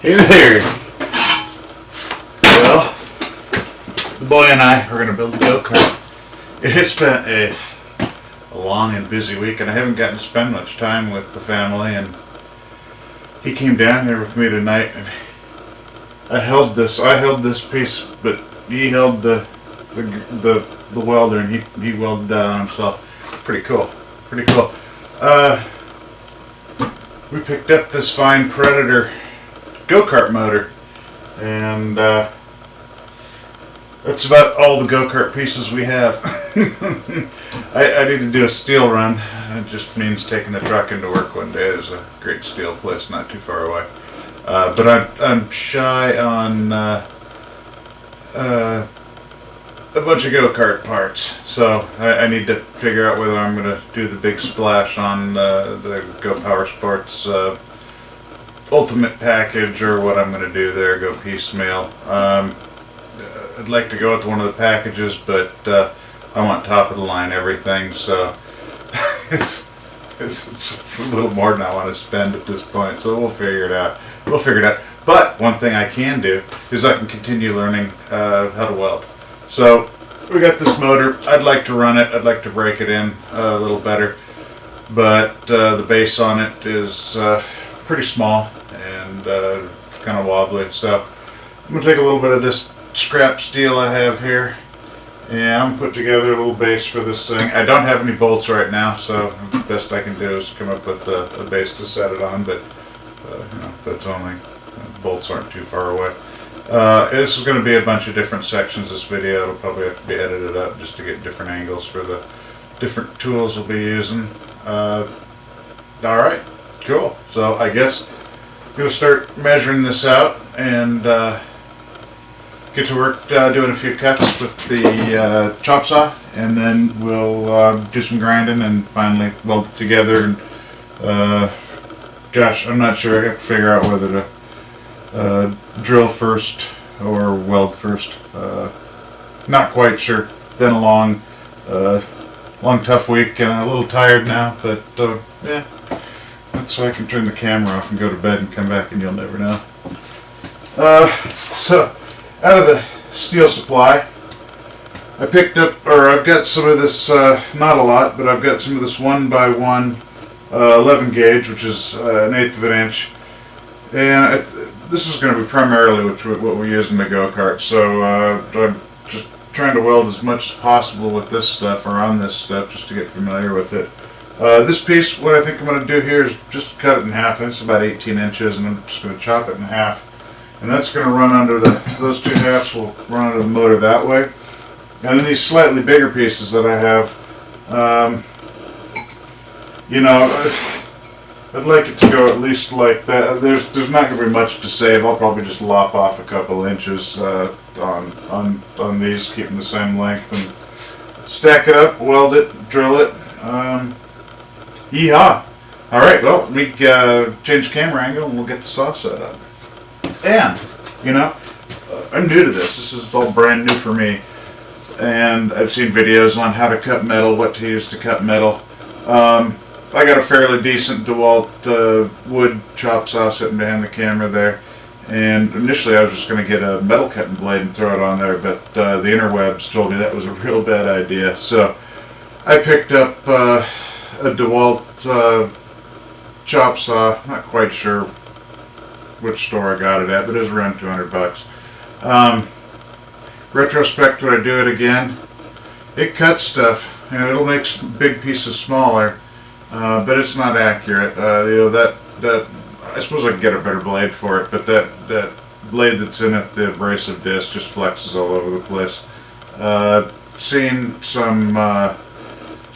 Hey there! Well, the boy and I are going to build a go-kart. It's been a long and busy week, and I haven't gotten to spend much time with the family. And he came down here with me tonight, and I held this piece, but he held the welder, and he welded that on himself. Pretty cool. Pretty cool. We picked up this fine Predator go-kart motor, and that's about all the go-kart pieces we have. I need to do a steel run. It just means taking the truck into work one day. There's a great steel place not too far away. But I'm shy on a bunch of go-kart parts, so I need to figure out whether I'm going to do the big splash on the Go Power Sports Ultimate package or what I'm going to do there, go piecemeal. I'd like to go with one of the packages, but I want top of the line everything, so it's a little more than I want to spend at this point, so we'll figure it out. But one thing I can do is I can continue learning how to weld. So we got this motor. I'd like to run it. I'd like to break it in a little better, but the base on it is pretty small and kind of wobbly. So I'm going to take a little bit of this scrap steel I have here, and I'm going to put together a little base for this thing. I don't have any bolts right now, so the best I can do is come up with a base to set it on, but that's only, bolts aren't too far away. This is going to be a bunch of different sections, this video. It'll probably have to be edited up just to get different angles for the different tools we'll be using. Alright, cool. So I guess I'm going to start measuring this out and get to work doing a few cuts with the chop saw, and then we'll do some grinding and finally weld it together. And gosh, I'm not sure. I have to figure out whether to drill first or weld first. Not quite sure. Been a long tough week and a little tired now, but yeah, that's why I can turn the camera off and go to bed and come back and you'll never know. So out of the steel supply, I picked up, or I've got some of this, not a lot, but I've got some of this 1x1 11 gauge, which is an 1/8 of an inch, and this is going to be primarily what we use in the go-kart, so I'm just trying to weld as much as possible with this stuff, or on this stuff, just to get familiar with it. This piece, what I think I'm going to do here is just cut it in half. It's about 18 inches, and I'm just going to chop it in half, and that's going to run under those two halves will run under the motor that way. And then these slightly bigger pieces that I have, I'd like it to go at least like that. There's not going to be much to save. I'll probably just lop off a couple inches on these, keeping the same length, and stack it up, weld it, drill it. Yeehaw! All right, well, we change camera angle and we'll get the saw set up. And I'm new to this. This is all brand new for me, and I've seen videos on how to cut metal, what to use to cut metal. I got a fairly decent DeWalt wood chop saw sitting behind the camera there, and initially I was just going to get a metal cutting blade and throw it on there, but the interwebs told me that was a real bad idea, so I picked up a DeWalt chop saw. Not quite sure which store I got it at, but it was around $200. Retrospect, would I do it again? It cuts stuff, it'll make big pieces smaller, but it's not accurate. That I suppose I could get a better blade for it, but that blade that's in it, the abrasive disc, just flexes all over the place. Seen some of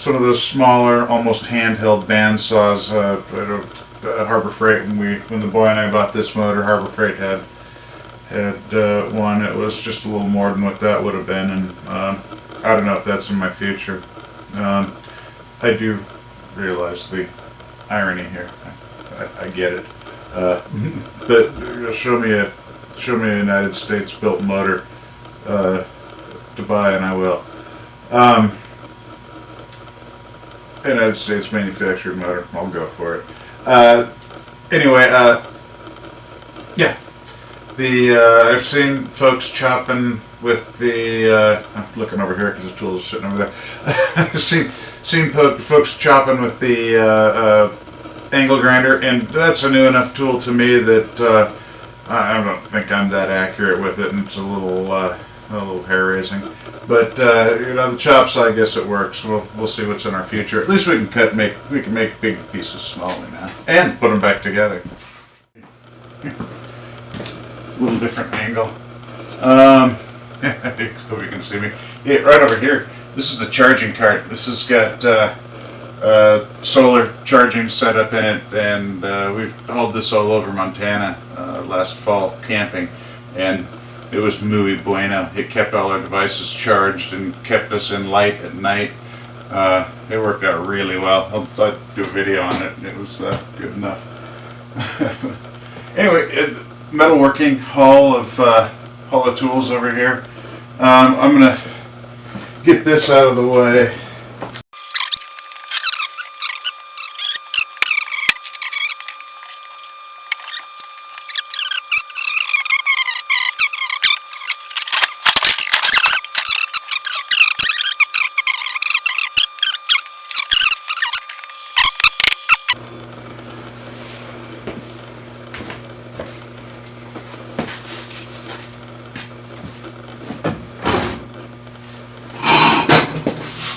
those smaller, almost handheld band saws at Harbor Freight. When the boy and I bought this motor, Harbor Freight had one. It was just a little more than what that would have been, and I don't know if that's in my future. I do realize the irony here. I get it, but show me a United States built motor to buy, and I will. United States manufactured motor. I'll go for it. Anyway, yeah. I've seen folks chopping with the. I'm looking over here because the tools are sitting over there. I've seen folks chopping with the angle grinder, and that's a new enough tool to me that I don't think I'm that accurate with it, and it's a little hair raising. But the chops, I guess it works. We'll see what's in our future. At least we can make big pieces smaller now and put them back together. A little different angle. So you can see me. Yeah, right over here. This is the charging cart. This has got solar charging set up in it, and we've hauled this all over Montana last fall camping, and it was muy bueno. It kept all our devices charged and kept us in light at night. It worked out really well. I'll do a video on it. It was good enough. Anyway, metalworking haul of tools over here. I'm gonna get this out of the way.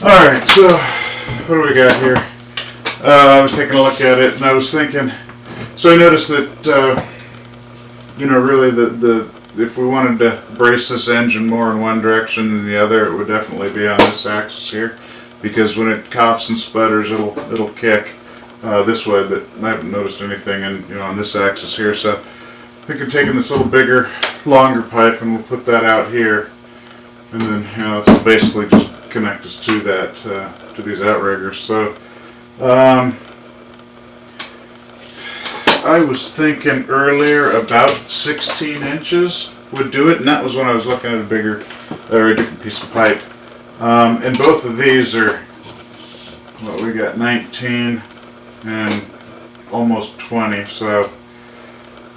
Alright, so what do we got here? I was taking a look at it and I was thinking, so I noticed that, really if we wanted to brace this engine more in one direction than the other, it would definitely be on this axis here, because when it coughs and sputters, it'll kick this way, but I haven't noticed anything on this axis here, so I think I'm taking this little bigger, longer pipe and we'll put that out here, and then, this will basically just connect us to that, to these outriggers. So, I was thinking earlier about 16 inches would do it, and that was when I was looking at a different piece of pipe. And both of these are, we got 19 and almost 20, so,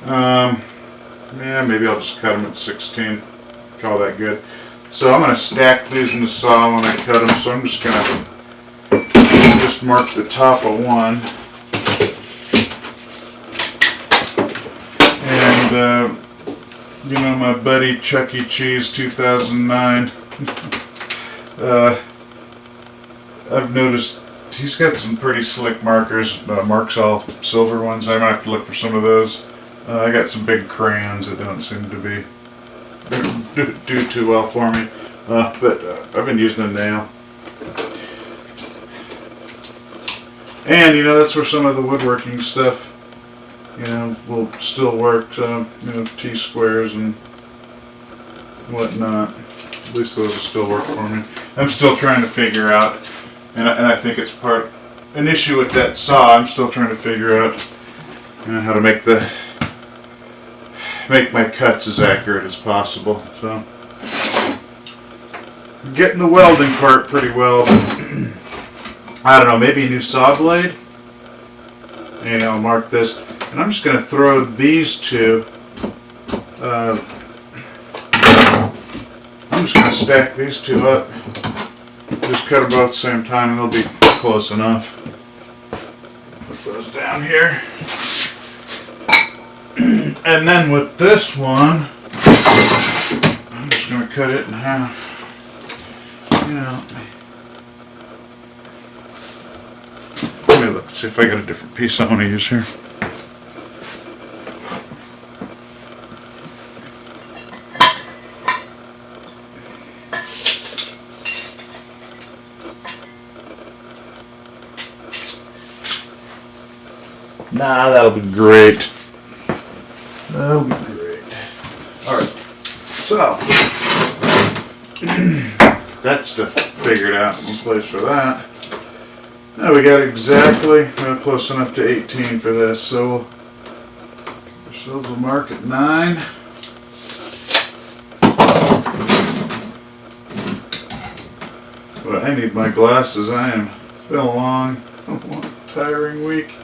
maybe I'll just cut them at 16, call that good. So I'm going to stack these in the saw when I cut them, so I'm just going to just mark the top of one. And, my buddy Chuck E. Cheese 2009, I've noticed he's got some pretty slick markers, marks all silver ones. I might have to look for some of those. I got some big crayons that don't seem to be do too well for me, but I've been using a nail, and that's where some of the woodworking stuff will still work, T-squares and whatnot. At least those will still work for me. I'm still trying to figure out, and I think it's an issue with that saw. I'm still trying to figure out how to make my cuts as accurate as possible. So, I'm getting the welding part pretty well, but I don't know, maybe a new saw blade? I'll mark this. And I'm just going to throw these two, I'm just going to stack these two up, just cut them both at the same time and they'll be close enough. Put those down here. And then with this one, I'm just going to cut it in half. Let me look, see if I got a different piece I want to use here. Nah, that'll be great. That'll be great. Alright, so that stuff figured out in place for that. Now we got exactly close enough to 18 for this, so we'll give ourselves a mark at 9. But I need my glasses. It's been a long, tiring week.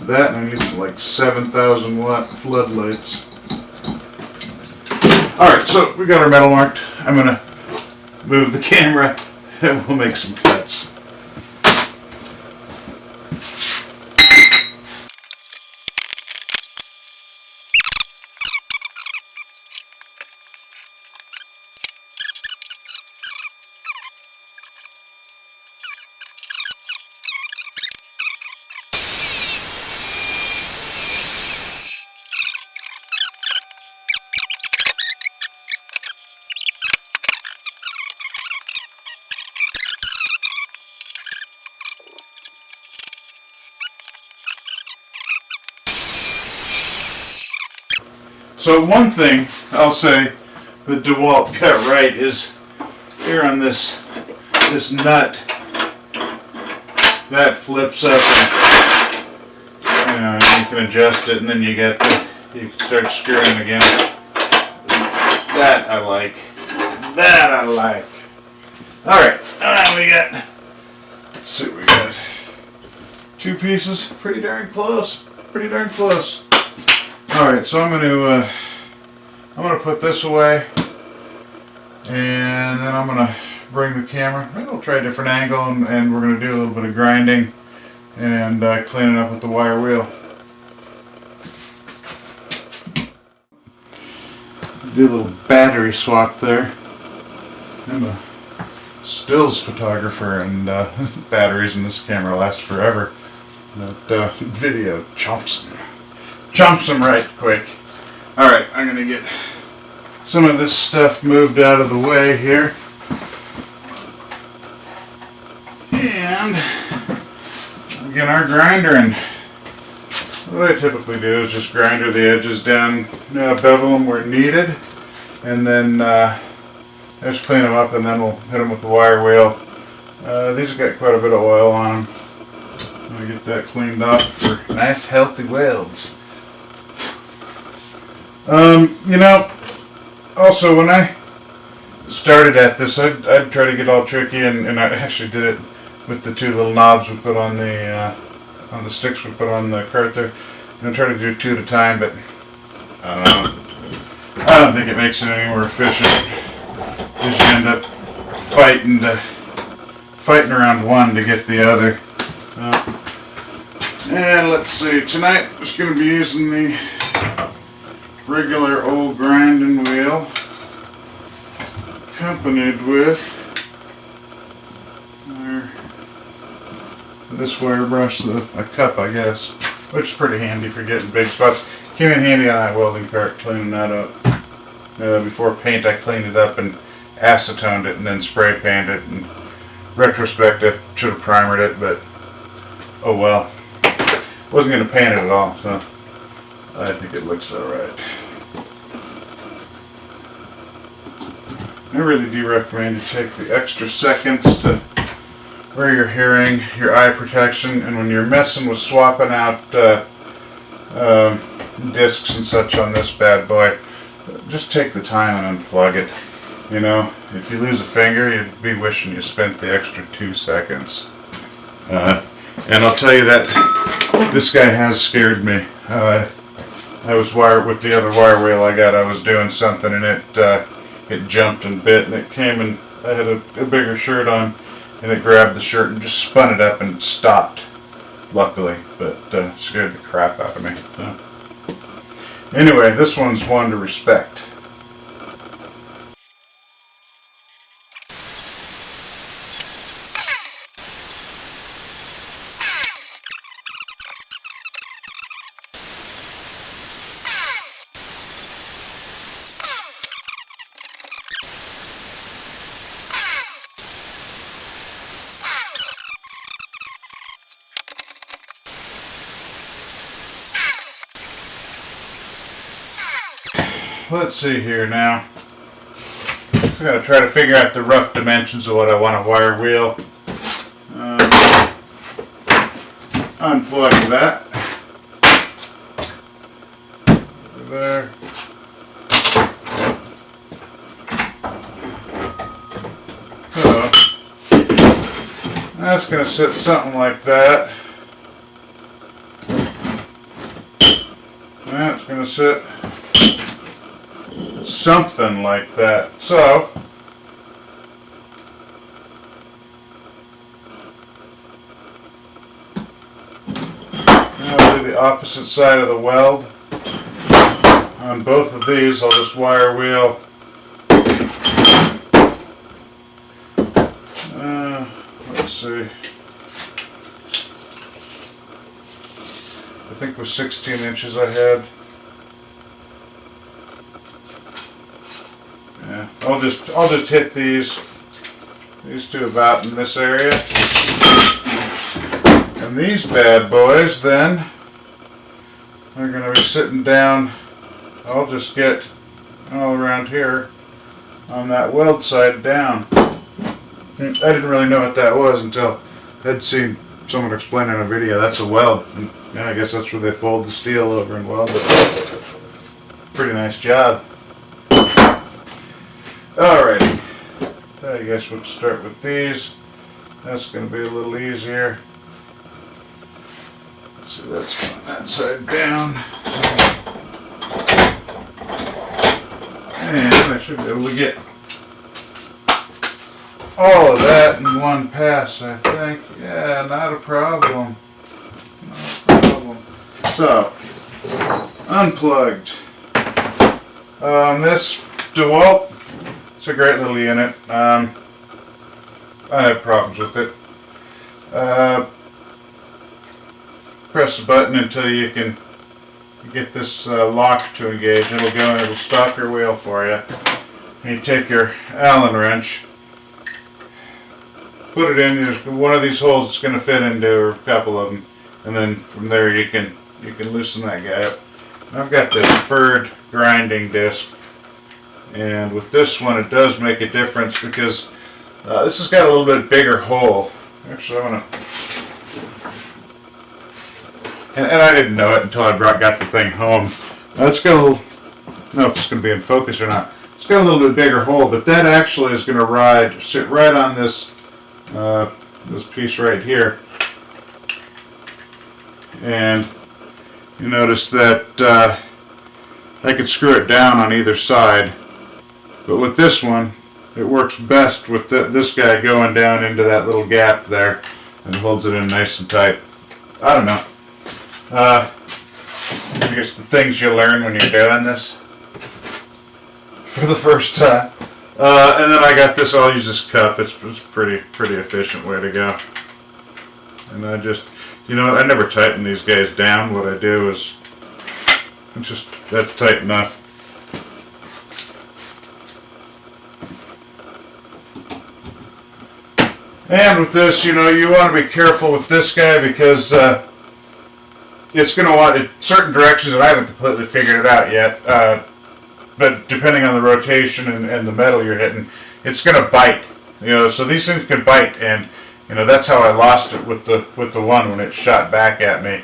That, and I need some 7,000 watt floodlights. Alright, so we got our metal marked. I'm going to move the camera and we'll make some cuts. So one thing I'll say that DeWalt got right is here on this nut that flips up and you can adjust it, and then you can start screwing again. That I like. That I like. Alright, now we got, let's see what we got. 2 pieces, pretty darn close. Pretty darn close. Alright, so I'm gonna put this away, and then I'm gonna bring the camera. Maybe we'll try a different angle, and we're gonna do a little bit of grinding and clean it up with the wire wheel. Do a little battery swap there. I'm a stills photographer, and batteries in this camera last forever. But video chomps them right quick. Alright, I'm going to get some of this stuff moved out of the way here. And again, our grinder, and what I typically do is just grinder the edges down, bevel them where needed, and then just clean them up, and then we'll hit them with the wire wheel. These have got quite a bit of oil on them. I'm going to get that cleaned off for nice healthy welds. Also when I started at this, I'd try to get all tricky, and I actually did it with the 2 little knobs we put on the sticks we put on the cart there. And I try to do 2 at a time, but I don't think it makes it any more efficient. You just end up fighting around one to get the other. And let's see, tonight I'm just going to be using the regular old grinding wheel, accompanied with this wire brush, a cup I guess, which is pretty handy for getting big spots. Came in handy on that welding cart, cleaning that up. Before paint, I cleaned it up and acetoned it and then spray painted it. In retrospect, I should have primered it, but oh well. Wasn't going to paint it at all, so I think it looks alright. I really do recommend you take the extra seconds to wear your hearing, your eye protection, and when you're messing with swapping out discs and such on this bad boy, just take the time and unplug it. You know, if you lose a finger, you'd be wishing you spent the extra 2 seconds. And I'll tell you that this guy has scared me. I was wired with the other wire wheel I got. I was doing something, and it jumped and bit, and it came, and I had a bigger shirt on, and it grabbed the shirt and just spun it up and stopped, luckily, but scared the crap out of me. So. Anyway, this one's one to respect. Let's see here now. I'm going to try to figure out the rough dimensions of what I want to wire wheel. Unplug that. There. So, that's going to sit something like that. That's going to sit something like that. So I'll do the opposite side of the weld. On both of these, I'll just wire wheel. Let's see. I think it was 16 inches I had. Yeah, I'll just hit these two about in this area. And these bad boys then are going to be sitting down. I'll just get all around here on that weld side down. I didn't really know what that was until I'd seen someone explain in a video. That's a weld. And yeah, I guess that's where they fold the steel over and weld it. Pretty nice job. Alrighty. I guess we'll start with these. That's going to be a little easier. So that's going that side down. And I should be able to get all of that in one pass, I think. Yeah, not a problem. Not a problem. So, unplugged. This DeWalt, it's a great little unit. I had problems with it. Press the button until you can get this lock to engage. It'll go and it'll stop your wheel for you. And you take your Allen wrench, put it in. There's one of these holes it's going to fit into, or a couple of them, and then from there you can loosen that guy up. I've got this furred grinding disc, and with this one it does make a difference because this has got a little bit bigger hole. Actually, I want to. And I didn't know it until I got the thing home. It's got a little, I don't know if it's going to be in focus or not. It's got a little bit bigger hole, but that actually is going to sit right on this this piece right here. And you notice that I could screw it down on either side, but with this one, it works best with this guy going down into that little gap there and holds it in nice and tight. I don't know. I guess the things you learn when you're doing this for the first time. And then I got this. I'll use this cup. It's pretty efficient way to go. And I just, you know what? I never tighten these guys down. What I do is that's tight enough. And with this, you know, you want to be careful with this guy because it's going to want it certain directions, and I haven't completely figured it out yet. But depending on the rotation and the metal you're hitting, it's going to bite. You know, so these things can bite, and you know that's how I lost it with the one when it shot back at me.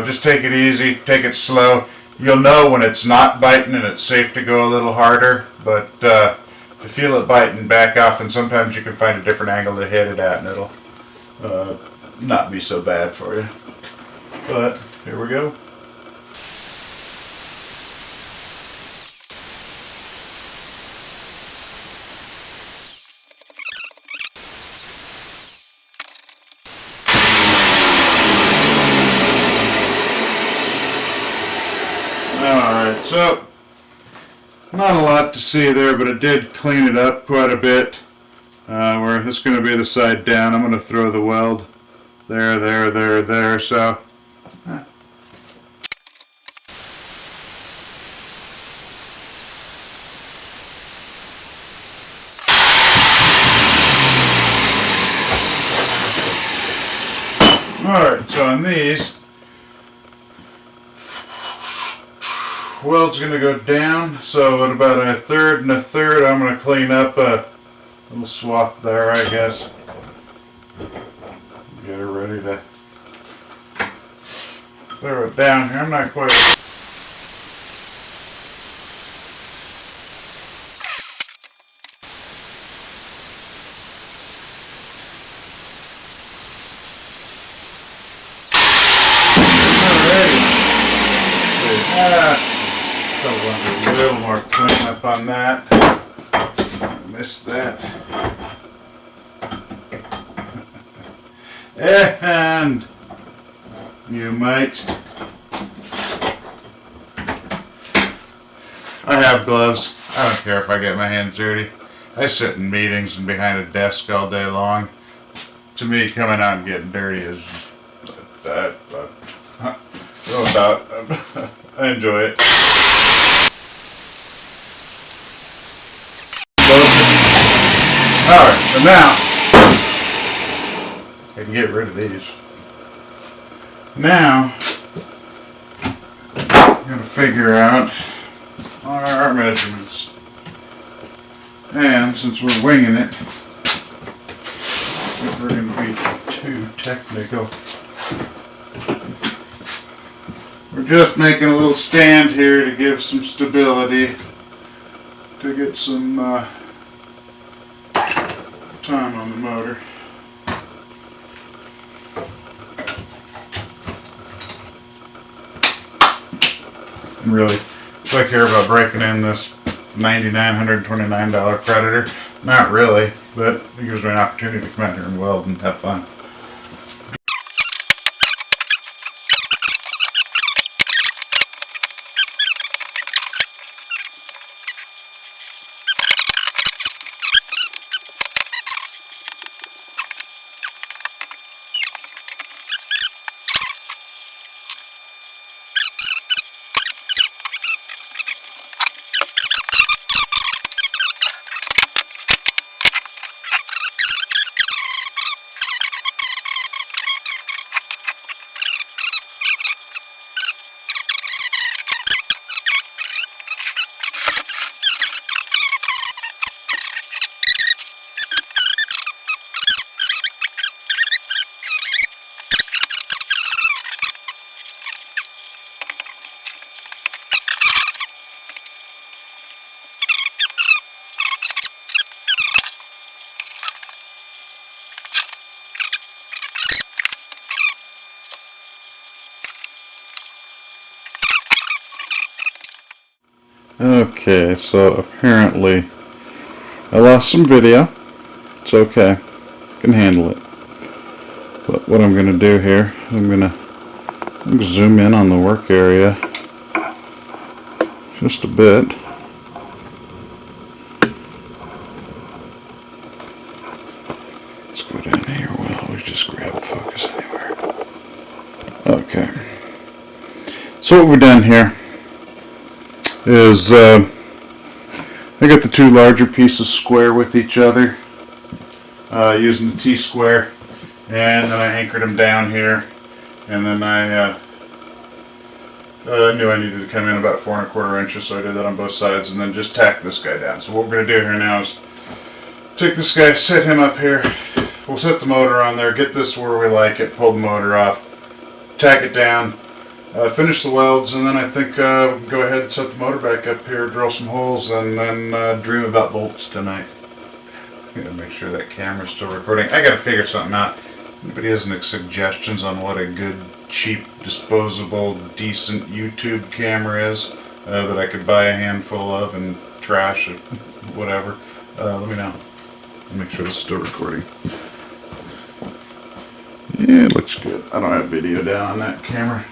Just take it easy, take it slow. You'll know when it's not biting and it's safe to go a little harder, but to feel it biting, back off, and sometimes you can find a different angle to hit it at, and it'll not be so bad for you. But here we go. Alright, so not a lot to see there, but it did clean it up quite a bit. Where this is going to be the side down. I'm going to throw the weld there, so alright, so on these, weld's going to go down, so at about a third and a third, I'm going to clean up a little swath there, I guess. Get her ready to throw it down here. I'm not quite. Still want to do a little more cleanup on that. Missed that. And you might. I have gloves. I don't care if I get my hands dirty. I sit in meetings and behind a desk all day long. To me, coming out and getting dirty is that. No doubt. I enjoy it. Alright, so now I can get rid of these. Now I'm going to figure out our measurements. And since we're winging it, we're going to be too technical. We're just making a little stand here to give some stability, to get some time on the motor. And really, if I care about breaking in this $129 Predator, not really, but it gives me an opportunity to come out here and weld and have fun. Okay, so apparently I lost some video. It's okay. I can handle it. But what I'm going to do here, I'm going to zoom in on the work area just a bit. Let's go down here. Well, we just grab focus anywhere. Okay. So what we've done here is I got the two larger pieces square with each other using the T-square, and then I anchored them down here, and then I knew I needed to come in about 4 1/4 inches, so I did that on both sides, and then just tack this guy down. So what we're going to do here now is take this guy, set him up here, we'll set the motor on there, get this where we like it, pull the motor off, tack it down, finish the welds, and then I think we can go ahead and set the motor back up here, drill some holes, and then dream about bolts tonight. Gotta make sure that camera's still recording. I gotta figure something out. Anybody has any suggestions on what a good, cheap, disposable, decent YouTube camera is that I could buy a handful of and trash or whatever? Let me know. I'll make sure it's still recording. Yeah, it looks good. I don't have video down on that camera.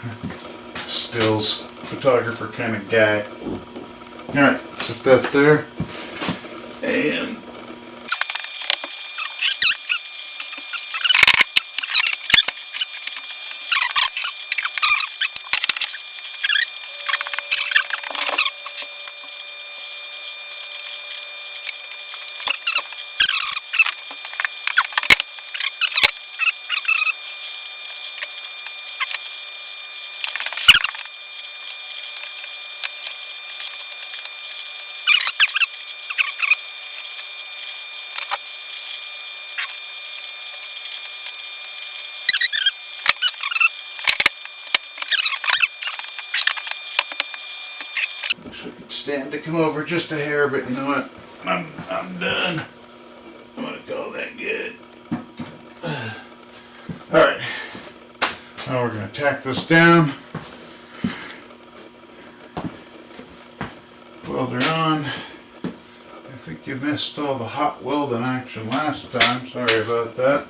Stills photographer kind of guy. Alright, set that there. And wish I could stand to come over just a hair, but you know what? I'm done. I'm gonna call that good. Alright. Now we're gonna tack this down. think you missed all the hot welding action last time. Sorry about that.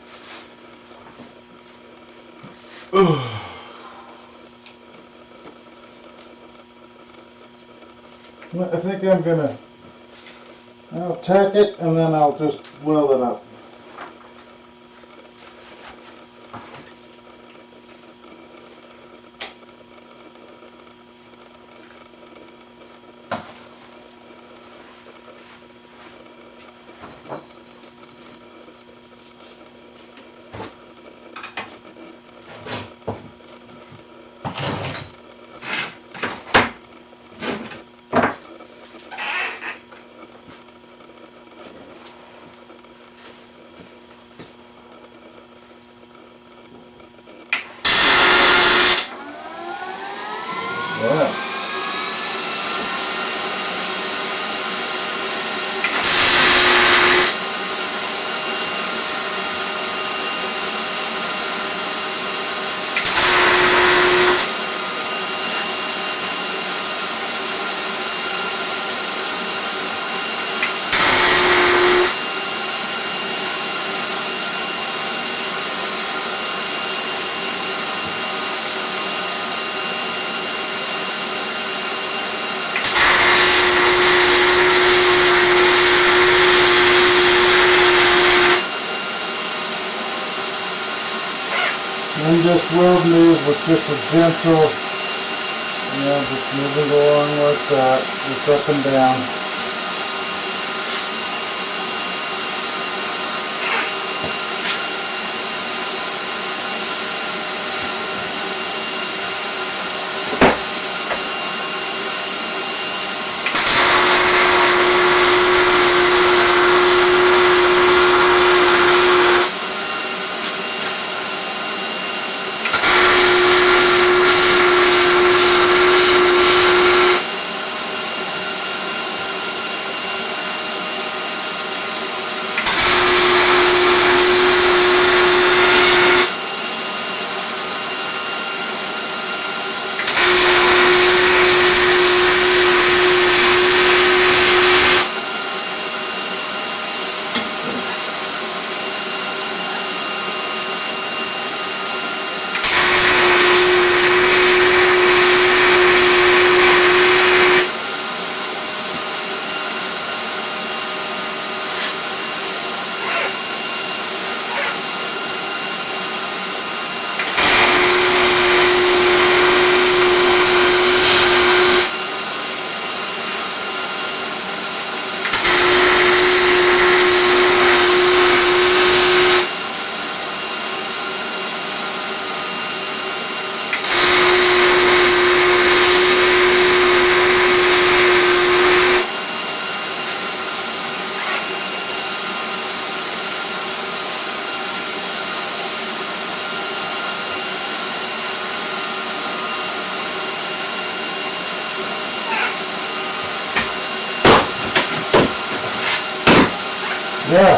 Ugh. I think I'll tack it and then I'll just weld it up. Wow. I'm just welding these with just a gentle, just moving along like that, just up and down. Yeah.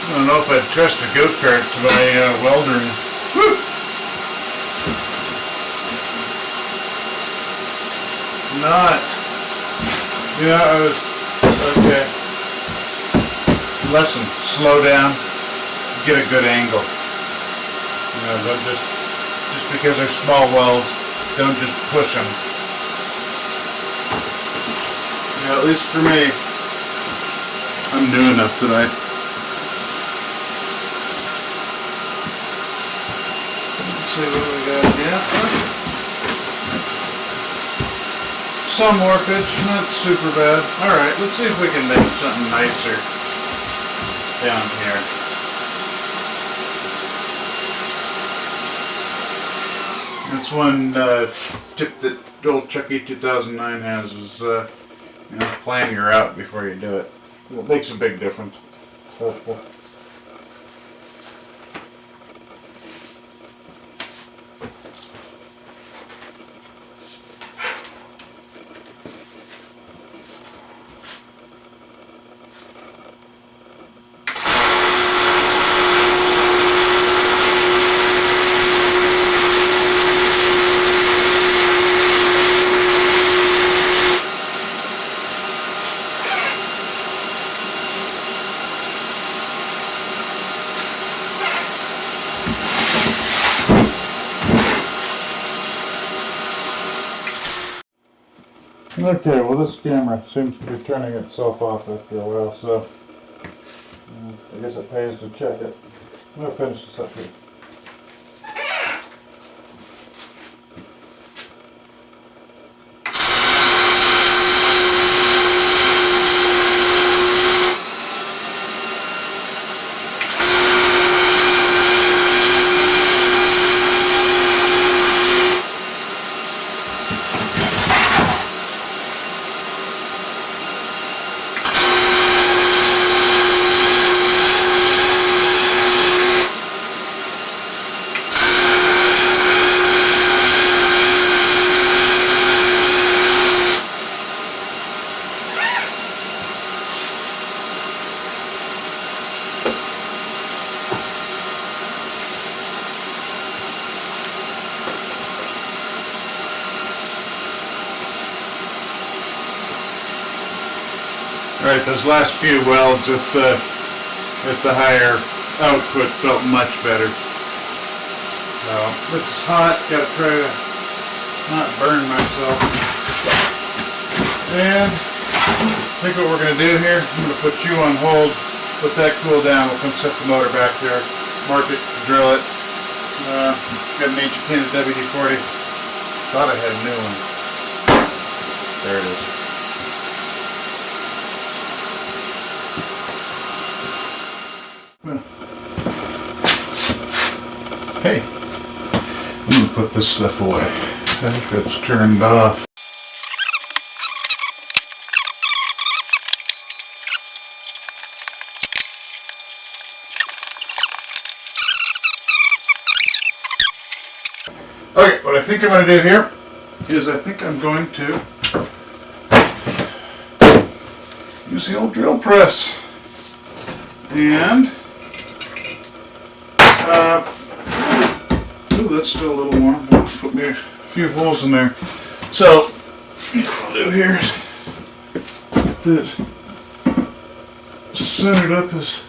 I don't know if I'd trust a go-kart to my welder. Woo! Not. Yeah, I was, okay. Lesson, slow down, get a good angle. Don't just because they're small welds, don't just push them. At least for me, I'm new enough tonight. Let's see what we got. Yeah. Some warpage, not super bad. Alright, let's see if we can make something nicer down here. That's one tip that old Chucky 2009 has is plan your route before you do it. It makes a big difference. Helpful. Okay, well this camera seems to be turning itself off after a while, so I guess it pays to check it. I'm going to finish this up here. Alright, those last few welds at the higher output felt much better. So, this is hot, gotta try to not burn myself. And I think what we're going to do here, I'm going to put you on hold, let that cool down, we'll come set the motor back there, mark it, drill it. Got an ancient can of WD-40. Thought I had a new one. There it is. Hey, I'm going to put this stuff away. I think that's turned off. Okay, what I think I'm going to do here is I think I'm going to use the old drill press. And ooh, that's still a little warm. Put me a few holes in there. So what I'll do here is get that centered up as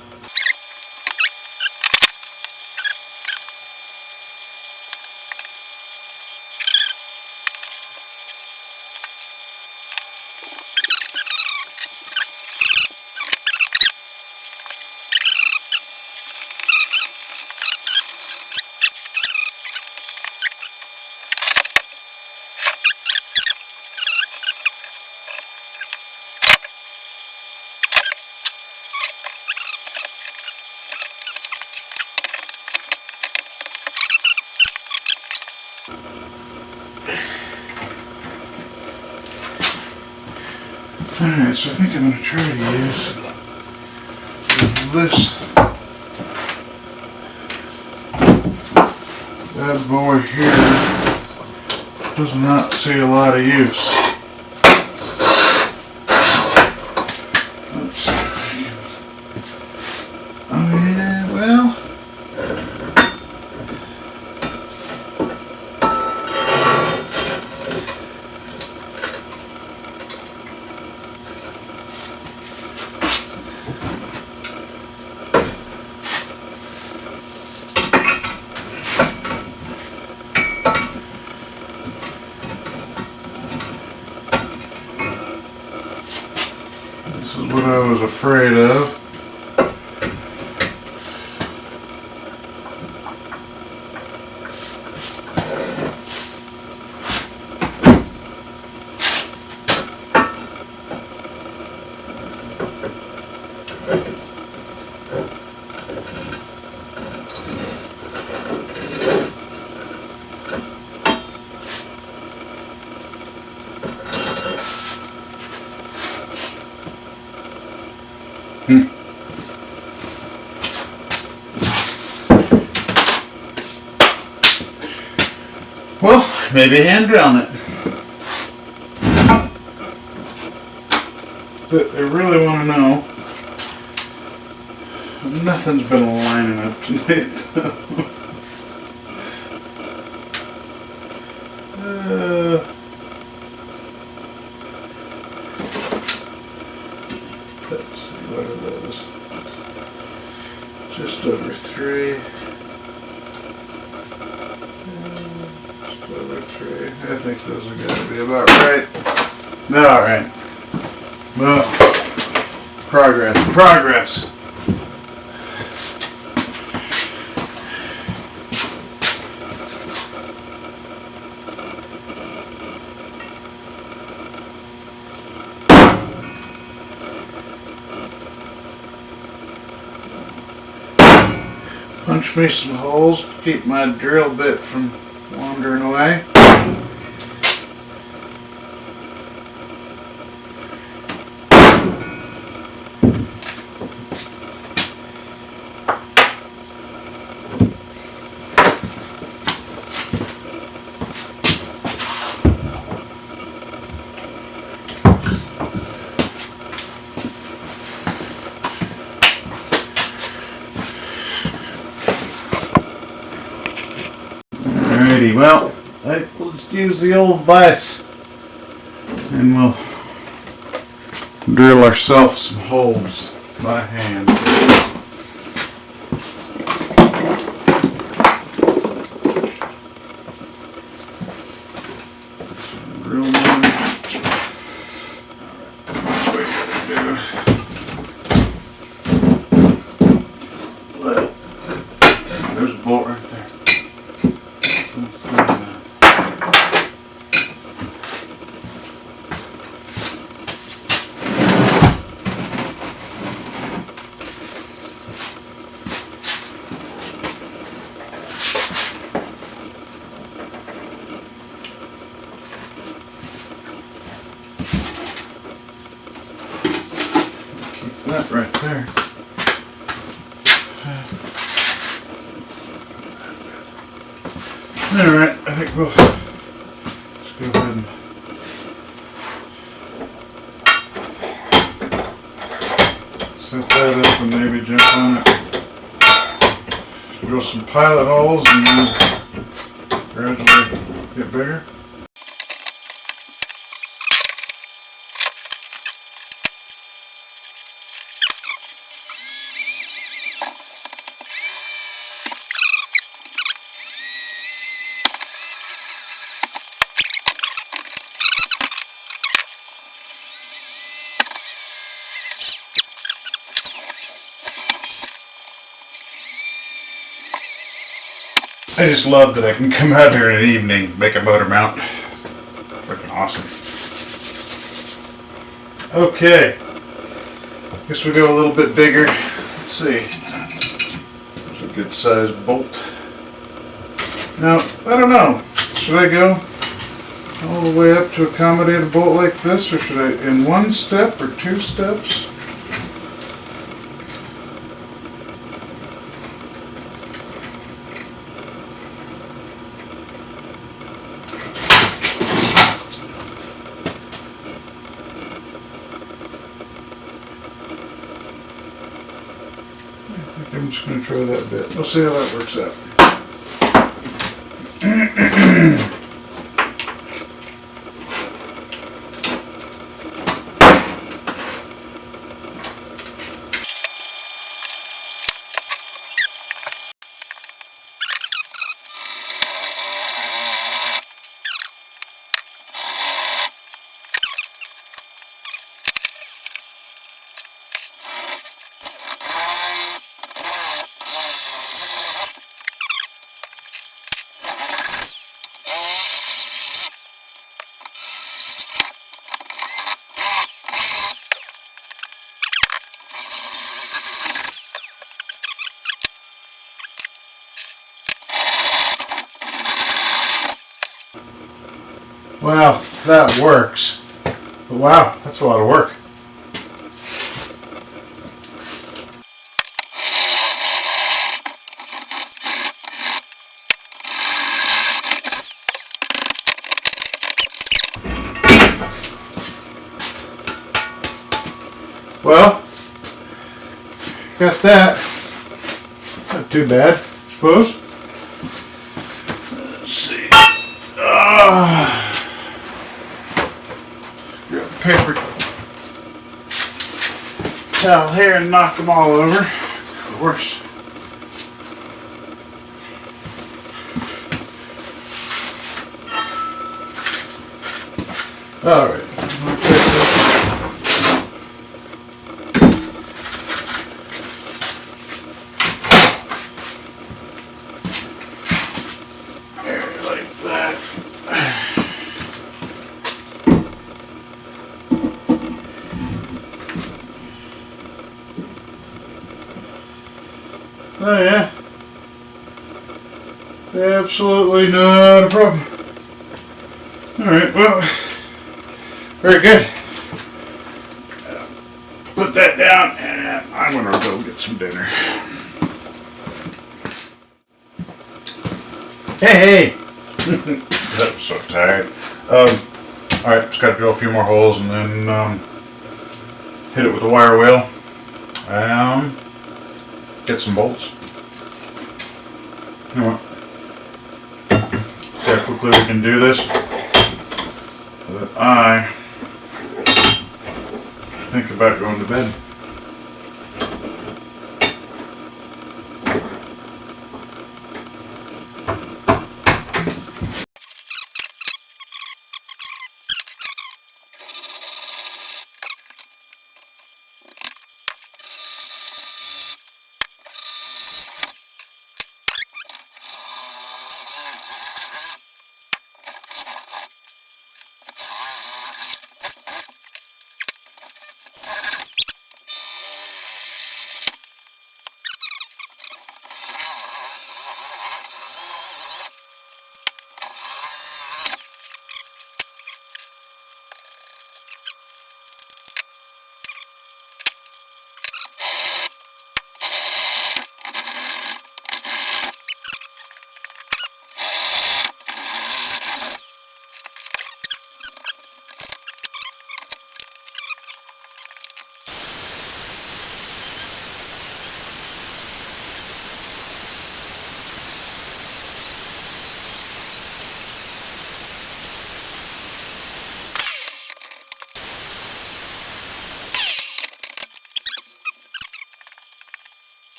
alright, so I think I'm going to try to use this bad boy here. Does not see a lot of use. Let's see if I can... Oh yeah, well... This is what I was afraid of. Well, maybe hand drown it. But I really want to know. Nothing's been lining up tonight. Let's see, what are those? Just over 3. Just over 3. I think those are going to be about right. Alright. Well, progress. Punch me some holes to keep my drill bit from wandering away. Alrighty, well, let's use the old vise and we'll drill ourselves some holes by hand. Drill one. Well, there's a bolt right there. That right there. Alright, I think we'll just go ahead and set that up and maybe jump on it. Drill some pilot holes and then gradually get bigger. I just love that I can come out here in an evening, make a motor mount. Freaking awesome. Okay. Guess we go a little bit bigger. Let's see. There's a good sized bolt. Now, I don't know. Should I go all the way up to accommodate a bolt like this, or should I in one step or two steps? I'm just going to try that bit. We'll see how that works out. Well, that works. But wow, that's a lot of work. Well, got that. Not too bad, I suppose. Let's see. Grab a paper towel here and knock them all over. Of course. All right. Oh yeah. Absolutely not a problem. Alright, well, very good. Put that down and I'm gonna go get some dinner. Hey! I'm so tired. Alright, just gotta drill a few more holes and then hit it with a wire wheel. Get some bolts. You know what? See how quickly we can do this? So that I think about going to bed.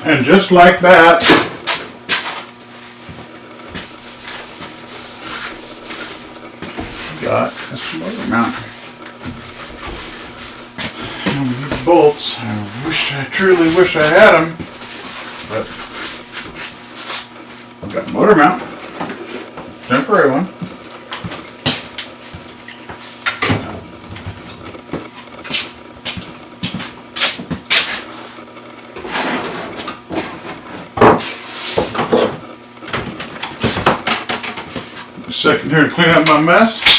And just like that, got this motor mount. And these bolts, I truly wish I had them, but I've got a motor mount, temporary one. Second here to clean up my mess.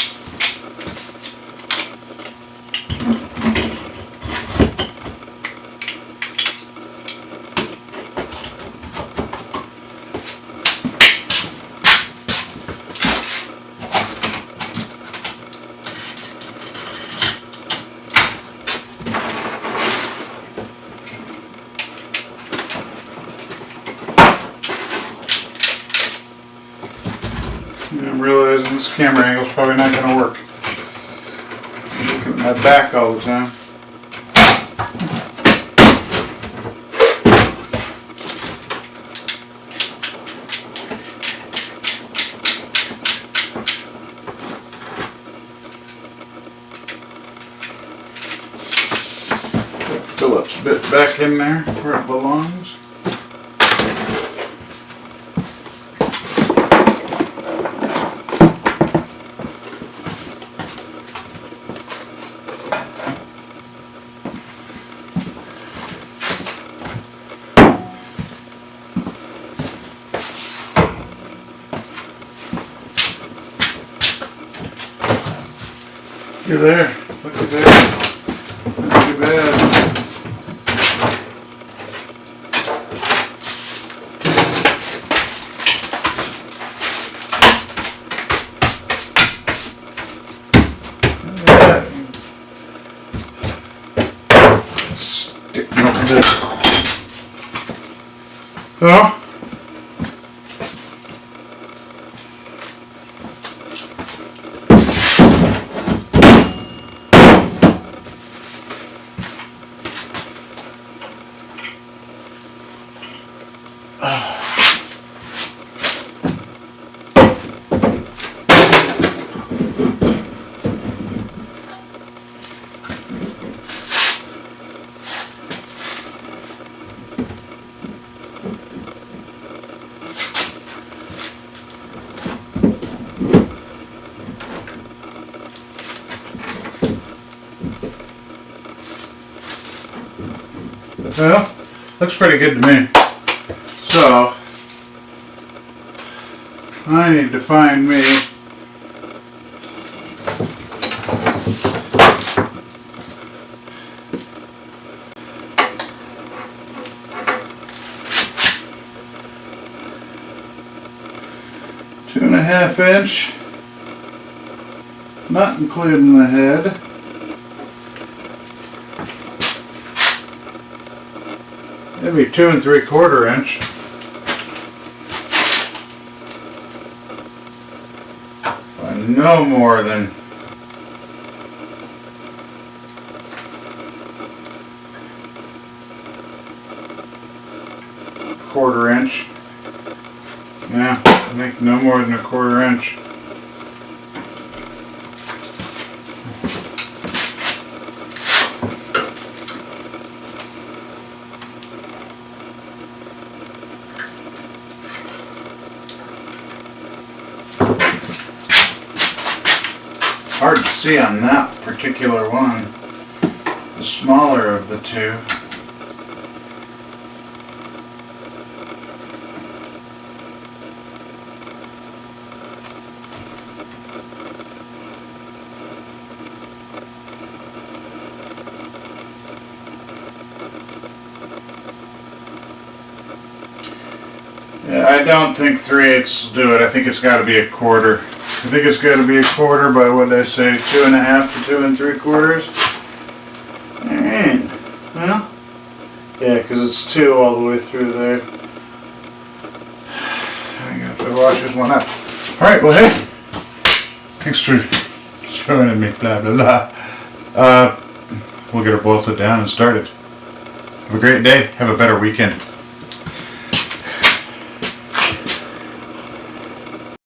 I'm realizing this camera angle is probably not going to work. I'm looking at my back all the time. Put Phillips bit back in there where it belongs. You're there. Look at that. Not too bad. Sticking up this. Oh. Well, looks pretty good to me. So, I need to find me two and a half inch, not including the head. Maybe 2 3/4 inch. No more than quarter inch. Yeah, I think no more than a quarter inch. Hard to see on that particular one, the smaller of the two. Yeah, I don't think 3/8 will do it. I think it's got to be a quarter. I think it's got to be a quarter by what they say, 2 1/2 to 2 3/4. And, well, yeah, because it's 2 all the way through there. I got to wash this one up. All right, well, hey, thanks for joining me. Blah blah blah. We'll get her bolted down and started. Have a great day. Have a better weekend.